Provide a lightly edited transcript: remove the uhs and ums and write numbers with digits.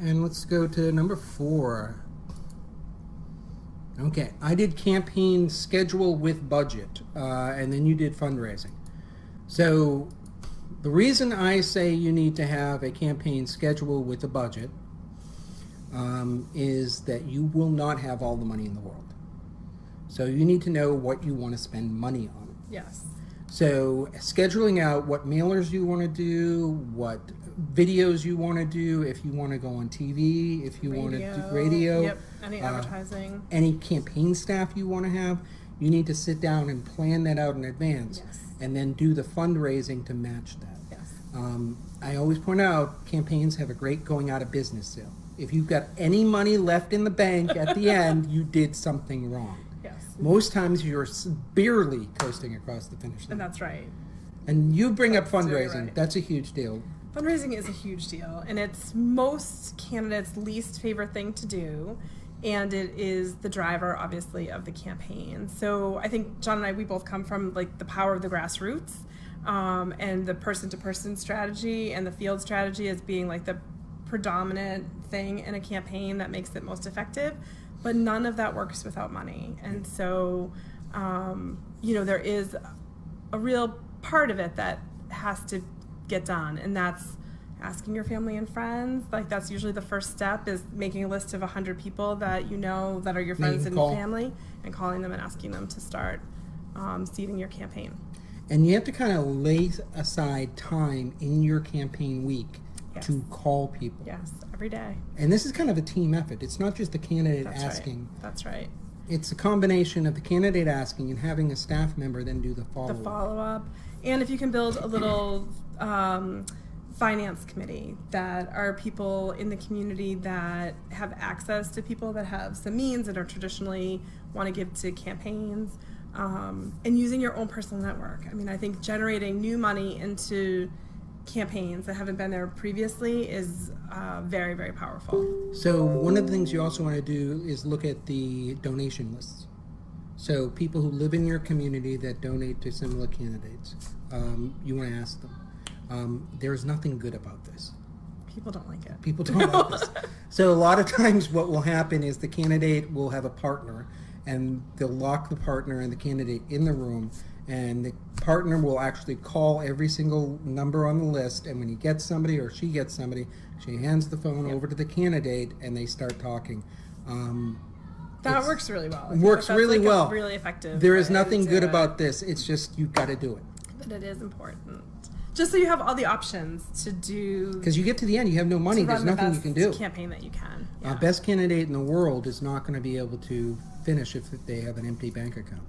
and let's go to number 4. Okay, I did campaign schedule with budget, and then you did fundraising. So the reason I say you need to have a campaign schedule with a budget is that you will not have all the money in the world. So you need to know what you want to spend money on. Yes. So scheduling out what mailers you want to do, what videos you want to do, if you want to go on TV, if you want to do radio. Yep, any advertising. Any campaign staff you want to have, you need to sit down and plan that out in advance. Yes. And then do the fundraising to match that. Yes. I always point out campaigns have a great going out of business sale. If you've got any money left in the bank at the end, you did something wrong. Yes. Most times you're barely coasting across the finish line. And that's right. And you bring up Absolutely fundraising. right. That's a huge deal. Fundraising is a huge deal, and it's most candidates' least favorite thing to do, and it is the driver, obviously, of the campaign. So I think John and I, we both come from like the power of the grassroots, and the person-to-person strategy and the field strategy as being like the predominant thing in a campaign that makes it most effective. But none of that works without money, and so there is a real part of it that has to get done, and that's asking your family and friends. Like, that's usually the first step, is making a list of 100 people that you know that are your friends and family, and calling them and asking them to start seeding your campaign. And you have to kind of lay aside time in your campaign week to call people. Yes, every day. And this is kind of a team effort. It's not just the candidate asking. Right. That's right. It's a combination of the candidate asking and having a staff member then do the follow-up. The follow-up. And if you can build a little finance committee that are people in the community that have access to people that have some means and are traditionally want to give to campaigns, and using your own personal network. I mean, I think generating new money into campaigns that haven't been there previously is very, very powerful. So one of the things you also want to do is look at the donation lists. So people who live in your community that donate to similar candidates, you want to ask them. There's nothing good about this. People don't like it. People don't like this. So a lot of times what will happen is the candidate will have a partner, and they'll lock the partner and the candidate in the room, and the partner will actually call every single number on the list, and when he gets somebody or she gets somebody, she hands the phone over to the candidate and they start talking. That works really well. It works really well. Really effective. There is nothing good about this. It's just you've got to do it. But it is important. Just so you have all the options to do. Because you get to the end, you have no money. There's nothing you can do. Campaign that you can. Yeah. Best candidate in the world is not going to be able to finish if they have an empty bank account.